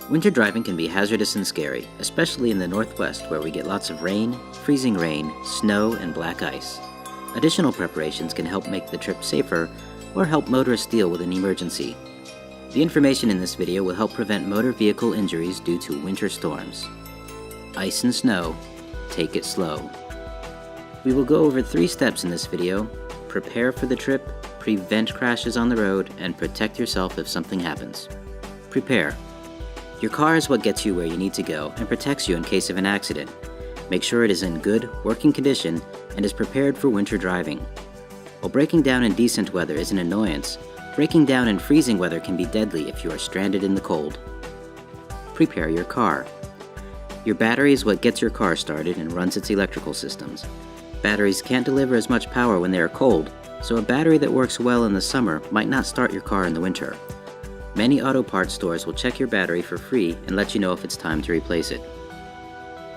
Winter driving can be hazardous and scary, especially in the Northwest where we get lots of rain, freezing rain, snow, and black ice. Additional preparations can help make the trip safer or help motorists deal with an emergency. The information in this video will help prevent motor vehicle injuries due to winter storms. Ice and snow, take it slow. We will go over 3 steps in this video: prepare for the trip, prevent crashes on the road, and protect yourself if something happens. Prepare. Your car is what gets you where you need to go and protects you in case of an accident. Make sure it is in good, working condition and is prepared for winter driving. While breaking down in decent weather is an annoyance, breaking down in freezing weather can be deadly if you are stranded in the cold. Prepare your car. Your battery is what gets your car started and runs its electrical systems. Batteries can't deliver as much power when they are cold, so a battery that works well in the summer might not start your car in the winter. Many auto parts stores will check your battery for free and let you know if it's time to replace it.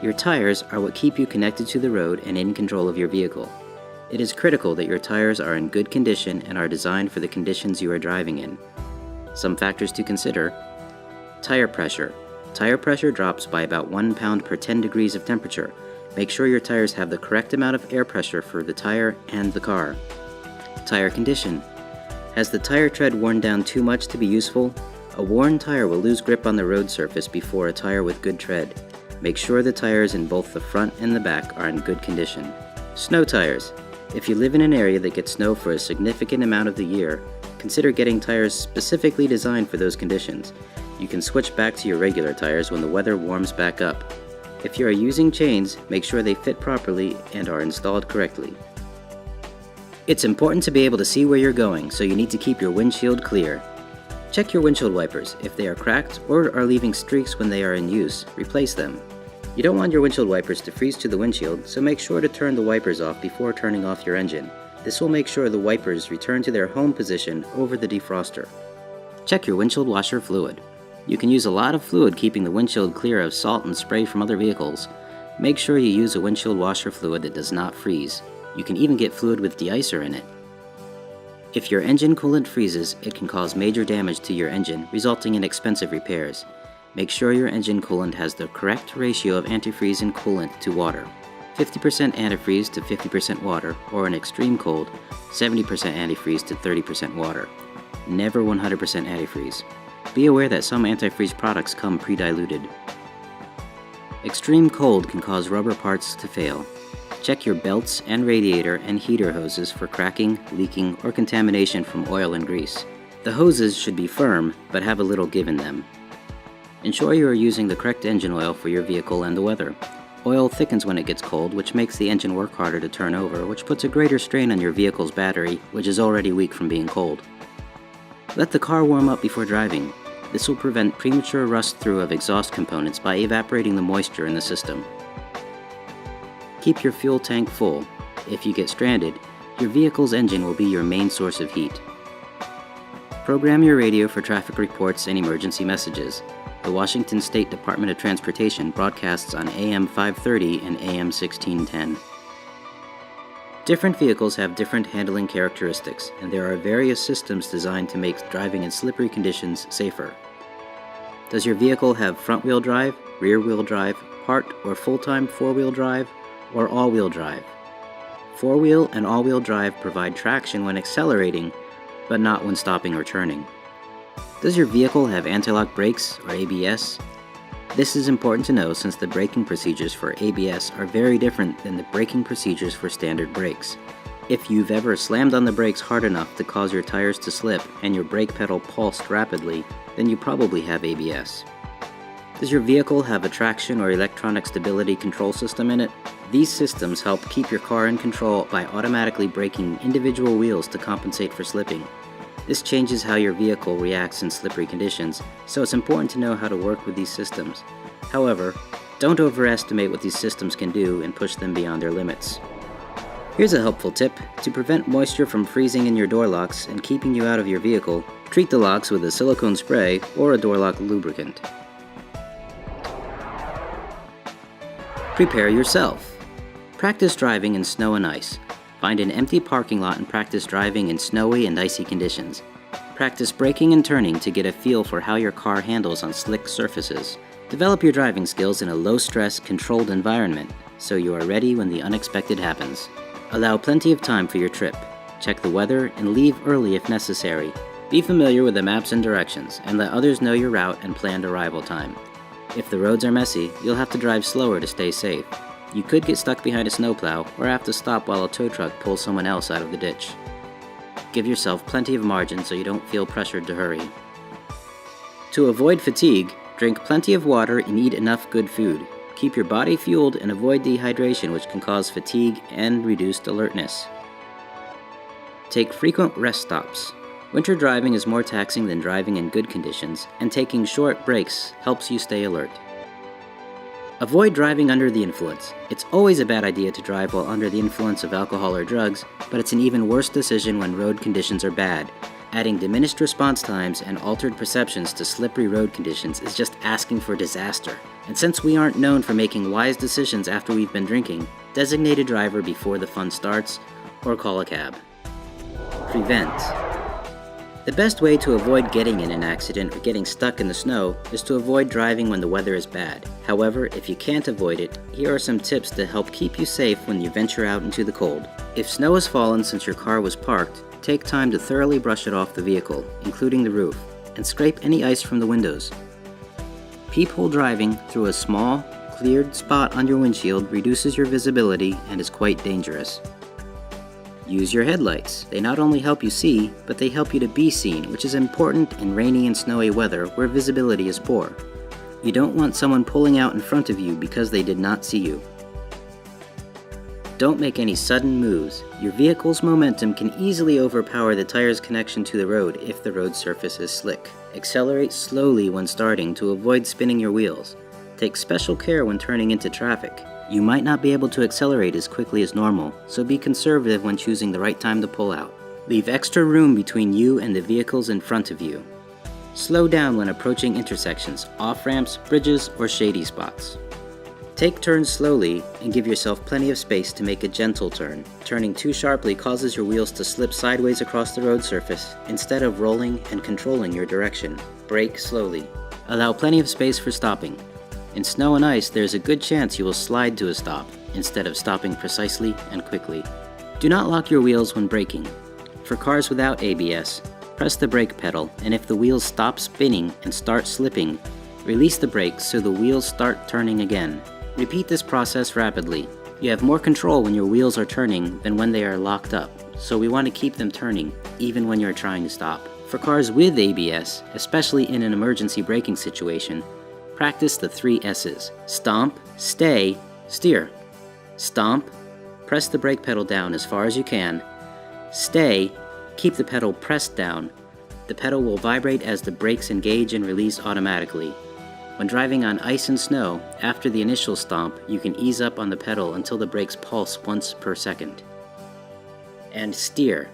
Your tires are what keep you connected to the road and in control of your vehicle. It is critical that your tires are in good condition and are designed for the conditions you are driving in. Some factors to consider: tire pressure. Tire pressure drops by about 1 pound per 10 degrees of temperature. Make sure your tires have the correct amount of air pressure for the tire and the car. Tire condition. Has the tire tread worn down too much to be useful? A worn tire will lose grip on the road surface before a tire with good tread. Make sure the tires in both the front and the back are in good condition. Snow tires. If you live in an area that gets snow for a significant amount of the year, consider getting tires specifically designed for those conditions. You can switch back to your regular tires when the weather warms back up. If you are using chains, make sure they fit properly and are installed correctly. It's important to be able to see where you're going, so you need to keep your windshield clear. Check your windshield wipers. If they are cracked or are leaving streaks when they are in use, replace them. You don't want your windshield wipers to freeze to the windshield, so make sure to turn the wipers off before turning off your engine. This will make sure the wipers return to their home position over the defroster. Check your windshield washer fluid. You can use a lot of fluid keeping the windshield clear of salt and spray from other vehicles. Make sure you use a windshield washer fluid that does not freeze. You can even get fluid with de-icer in it. If your engine coolant freezes, it can cause major damage to your engine, resulting in expensive repairs. Make sure your engine coolant has the correct ratio of antifreeze and coolant to water. 50% antifreeze to 50% water, or in extreme cold, 70% antifreeze to 30% water. Never 100% antifreeze. Be aware that some antifreeze products come pre-diluted. Extreme cold can cause rubber parts to fail. Check your belts and radiator and heater hoses for cracking, leaking, or contamination from oil and grease. The hoses should be firm, but have a little give in them. Ensure you are using the correct engine oil for your vehicle and the weather. Oil thickens when it gets cold, which makes the engine work harder to turn over, which puts a greater strain on your vehicle's battery, which is already weak from being cold. Let the car warm up before driving. This will prevent premature rust-through of exhaust components by evaporating the moisture in the system. Keep your fuel tank full. If you get stranded, your vehicle's engine will be your main source of heat. Program your radio for traffic reports and emergency messages. The Washington State Department of Transportation broadcasts on AM 530 and AM 1610. Different vehicles have different handling characteristics, and there are various systems designed to make driving in slippery conditions safer. Does your vehicle have front-wheel drive, rear-wheel drive, part or full-time four-wheel drive, or all-wheel drive? Four-wheel and all-wheel drive provide traction when accelerating, but not when stopping or turning. Does your vehicle have anti-lock brakes or ABS? This is important to know since the braking procedures for ABS are very different than the braking procedures for standard brakes. If you've ever slammed on the brakes hard enough to cause your tires to slip and your brake pedal pulsed rapidly, then you probably have ABS. Does your vehicle have a traction or electronic stability control system in it? These systems help keep your car in control by automatically braking individual wheels to compensate for slipping. This changes how your vehicle reacts in slippery conditions, so it's important to know how to work with these systems. However, don't overestimate what these systems can do and push them beyond their limits. Here's a helpful tip. To prevent moisture from freezing in your door locks and keeping you out of your vehicle, treat the locks with a silicone spray or a door lock lubricant. Prepare yourself. Practice driving in snow and ice. Find an empty parking lot and practice driving in snowy and icy conditions. Practice braking and turning to get a feel for how your car handles on slick surfaces. Develop your driving skills in a low-stress, controlled environment, so you are ready when the unexpected happens. Allow plenty of time for your trip. Check the weather and leave early if necessary. Be familiar with the maps and directions, and let others know your route and planned arrival time. If the roads are messy, you'll have to drive slower to stay safe. You could get stuck behind a snowplow or have to stop while a tow truck pulls someone else out of the ditch. Give yourself plenty of margin so you don't feel pressured to hurry. To avoid fatigue, drink plenty of water and eat enough good food. Keep your body fueled and avoid dehydration, which can cause fatigue and reduced alertness. Take frequent rest stops. Winter driving is more taxing than driving in good conditions, and taking short breaks helps you stay alert. Avoid driving under the influence. It's always a bad idea to drive while under the influence of alcohol or drugs, but it's an even worse decision when road conditions are bad. Adding diminished response times and altered perceptions to slippery road conditions is just asking for disaster. And since we aren't known for making wise decisions after we've been drinking, designate a driver before the fun starts, or call a cab. Prevent. The best way to avoid getting in an accident or getting stuck in the snow is to avoid driving when the weather is bad. However, if you can't avoid it, here are some tips to help keep you safe when you venture out into the cold. If snow has fallen since your car was parked, take time to thoroughly brush it off the vehicle, including the roof, and scrape any ice from the windows. Peephole driving through a small, cleared spot on your windshield reduces your visibility and is quite dangerous. Use your headlights. They not only help you see, but they help you to be seen, which is important in rainy and snowy weather where visibility is poor. You don't want someone pulling out in front of you because they did not see you. Don't make any sudden moves. Your vehicle's momentum can easily overpower the tire's connection to the road if the road surface is slick. Accelerate slowly when starting to avoid spinning your wheels. Take special care when turning into traffic. You might not be able to accelerate as quickly as normal, so be conservative when choosing the right time to pull out. Leave extra room between you and the vehicles in front of you. Slow down when approaching intersections, off-ramps, bridges, or shady spots. Take turns slowly and give yourself plenty of space to make a gentle turn. Turning too sharply causes your wheels to slip sideways across the road surface instead of rolling and controlling your direction. Brake slowly. Allow plenty of space for stopping. In snow and ice, there's a good chance you will slide to a stop, instead of stopping precisely and quickly. Do not lock your wheels when braking. For cars without ABS, press the brake pedal, and if the wheels stop spinning and start slipping, release the brakes so the wheels start turning again. Repeat this process rapidly. You have more control when your wheels are turning than when they are locked up, so we want to keep them turning, even when you're trying to stop. For cars with ABS, especially in an emergency braking situation, practice the 3 S's. Stomp, stay, steer. Stomp, press the brake pedal down as far as you can. Stay, keep the pedal pressed down. The pedal will vibrate as the brakes engage and release automatically. When driving on ice and snow, after the initial stomp, you can ease up on the pedal until the brakes pulse once per second. And steer.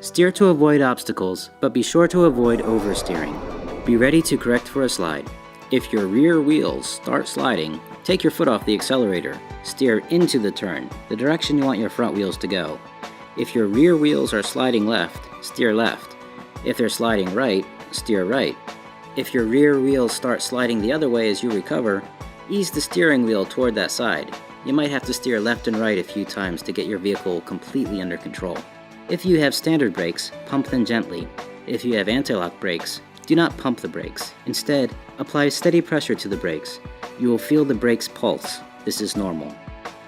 Steer to avoid obstacles, but be sure to avoid oversteering. Be ready to correct for a slide. If your rear wheels start sliding, take your foot off the accelerator. Steer into the turn, the direction you want your front wheels to go. If your rear wheels are sliding left, steer left. If they're sliding right, steer right. If your rear wheels start sliding the other way as you recover, ease the steering wheel toward that side. You might have to steer left and right a few times to get your vehicle completely under control. If you have standard brakes, pump them gently. If you have anti-lock brakes, do not pump the brakes. Instead, apply steady pressure to the brakes. You will feel the brakes pulse. This is normal.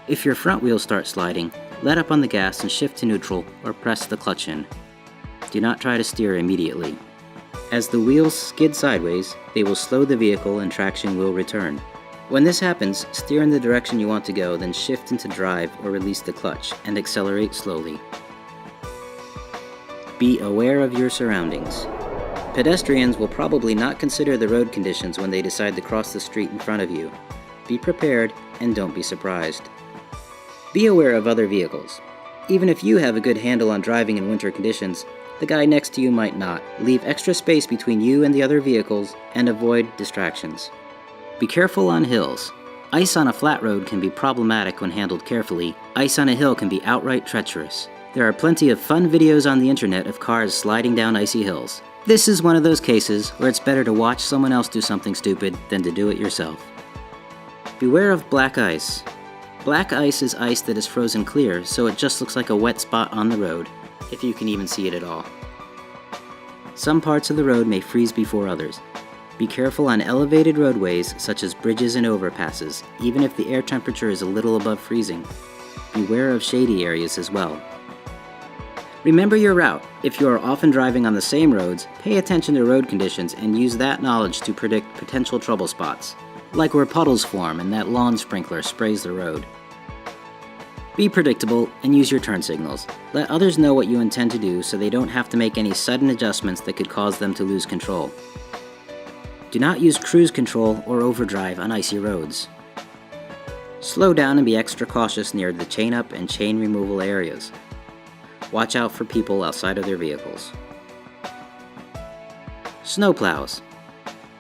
If your front wheels start sliding, let up on the gas and shift to neutral or press the clutch in. Do not try to steer immediately. As the wheels skid sideways, they will slow the vehicle and traction will return. When this happens, steer in the direction you want to go, then shift into drive or release the clutch and accelerate slowly. Be aware of your surroundings. Pedestrians will probably not consider the road conditions when they decide to cross the street in front of you. Be prepared and don't be surprised. Be aware of other vehicles. Even if you have a good handle on driving in winter conditions, the guy next to you might not. Leave extra space between you and the other vehicles and avoid distractions. Be careful on hills. Ice on a flat road can be problematic when handled carefully. Ice on a hill can be outright treacherous. There are plenty of fun videos on the internet of cars sliding down icy hills. This is one of those cases where it's better to watch someone else do something stupid than to do it yourself. Beware of black ice. Black ice is ice that is frozen clear, so it just looks like a wet spot on the road, if you can even see it at all. Some parts of the road may freeze before others. Be careful on elevated roadways such as bridges and overpasses, even if the air temperature is a little above freezing. Beware of shady areas as well. Remember your route. If you are often driving on the same roads, pay attention to road conditions and use that knowledge to predict potential trouble spots, like where puddles form and that lawn sprinkler sprays the road. Be predictable and use your turn signals. Let others know what you intend to do so they don't have to make any sudden adjustments that could cause them to lose control. Do not use cruise control or overdrive on icy roads. Slow down and be extra cautious near the chain up and chain removal areas. Watch out for people outside of their vehicles. Snowplows.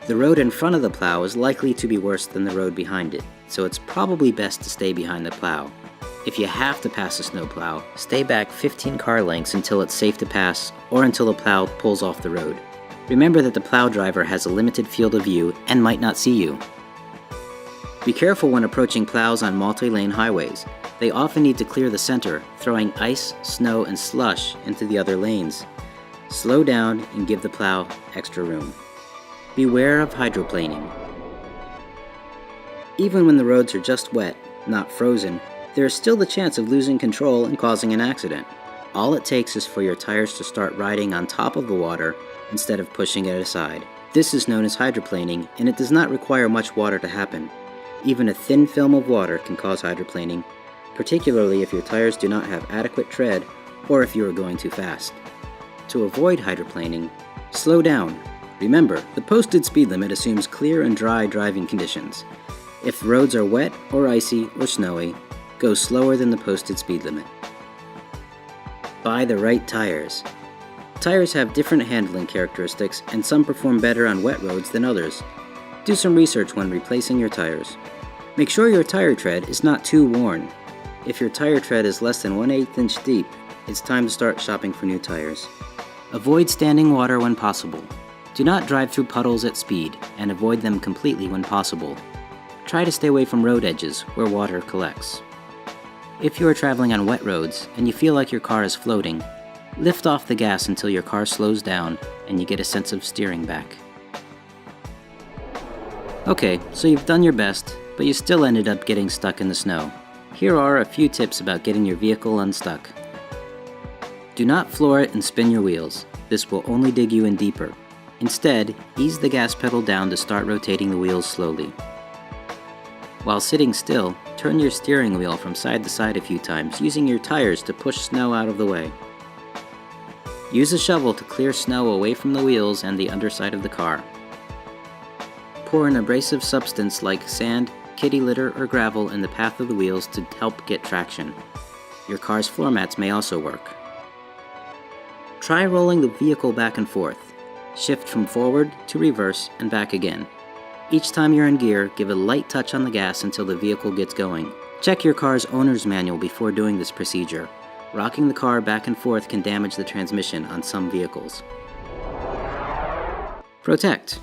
The road in front of the plow is likely to be worse than the road behind it, so it's probably best to stay behind the plow. If you have to pass a snowplow, stay back 15 car lengths until it's safe to pass or until the plow pulls off the road. Remember that the plow driver has a limited field of view and might not see you. Be careful when approaching plows on multi-lane highways. They often need to clear the center, throwing ice, snow, and slush into the other lanes. Slow down and give the plow extra room. Beware of hydroplaning. Even when the roads are just wet, not frozen, there is still the chance of losing control and causing an accident. All it takes is for your tires to start riding on top of the water instead of pushing it aside. This is known as hydroplaning, and it does not require much water to happen. Even a thin film of water can cause hydroplaning, particularly if your tires do not have adequate tread or if you are going too fast. To avoid hydroplaning, slow down. Remember, the posted speed limit assumes clear and dry driving conditions. If the roads are wet or icy or snowy, go slower than the posted speed limit. Buy the right tires. Tires have different handling characteristics, and some perform better on wet roads than others. Do some research when replacing your tires. Make sure your tire tread is not too worn. If your tire tread is less than 1/8 inch deep, it's time to start shopping for new tires. Avoid standing water when possible. Do not drive through puddles at speed, and avoid them completely when possible. Try to stay away from road edges where water collects. If you are traveling on wet roads and you feel like your car is floating, lift off the gas until your car slows down and you get a sense of steering back. Okay, so you've done your best, but you still ended up getting stuck in the snow. Here are a few tips about getting your vehicle unstuck. Do not floor it and spin your wheels. This will only dig you in deeper. Instead, ease the gas pedal down to start rotating the wheels slowly. While sitting still, turn your steering wheel from side to side a few times, using your tires to push snow out of the way. Use a shovel to clear snow away from the wheels and the underside of the car. Pour an abrasive substance like sand, kitty litter, or gravel in the path of the wheels to help get traction. Your car's floor mats may also work. Try rolling the vehicle back and forth. Shift from forward to reverse and back again. Each time you're in gear, give a light touch on the gas until the vehicle gets going. Check your car's owner's manual before doing this procedure. Rocking the car back and forth can damage the transmission on some vehicles. Protect.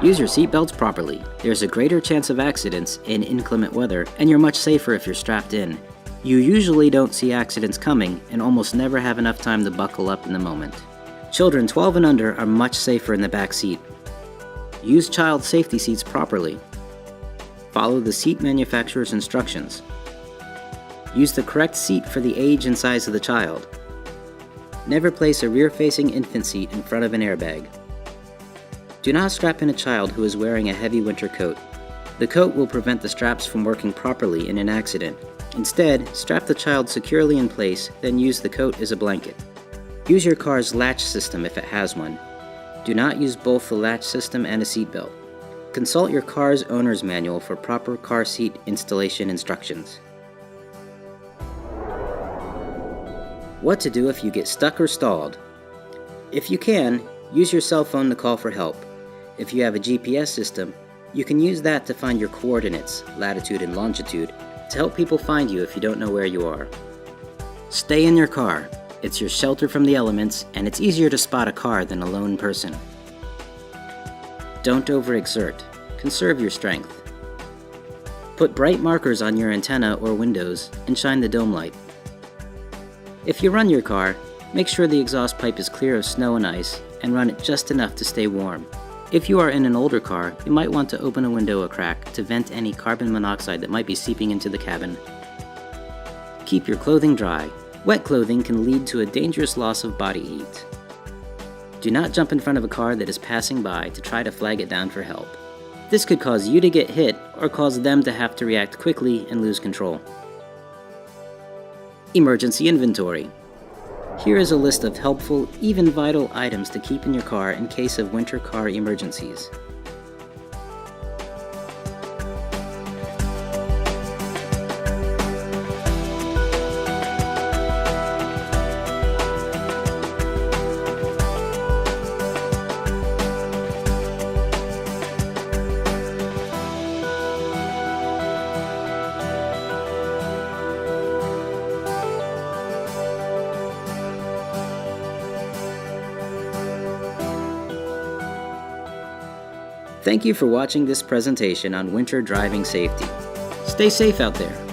Use your seatbelts properly. There's a greater chance of accidents in inclement weather, and you're much safer if you're strapped in. You usually don't see accidents coming and almost never have enough time to buckle up in the moment. Children 12 and under are much safer in the back seat. Use child safety seats properly. Follow the seat manufacturer's instructions. Use the correct seat for the age and size of the child. Never place a rear-facing infant seat in front of an airbag. Do not strap in a child who is wearing a heavy winter coat. The coat will prevent the straps from working properly in an accident. Instead, strap the child securely in place, then use the coat as a blanket. Use your car's latch system if it has one. Do not use both the latch system and a seatbelt. Consult your car's owner's manual for proper car seat installation instructions. What to do if you get stuck or stalled. If you can, use your cell phone to call for help. If you have a GPS system, you can use that to find your coordinates, latitude and longitude, to help people find you if you don't know where you are. Stay in your car. It's your shelter from the elements, and it's easier to spot a car than a lone person. Don't overexert. Conserve your strength. Put bright markers on your antenna or windows and shine the dome light. If you run your car, make sure the exhaust pipe is clear of snow and ice and run it just enough to stay warm. If you are in an older car, you might want to open a window a crack to vent any carbon monoxide that might be seeping into the cabin. Keep your clothing dry. Wet clothing can lead to a dangerous loss of body heat. Do not jump in front of a car that is passing by to try to flag it down for help. This could cause you to get hit or cause them to have to react quickly and lose control. Emergency inventory. Here is a list of helpful, even vital items to keep in your car in case of winter car emergencies. Thank you for watching this presentation on winter driving safety. Stay safe out there.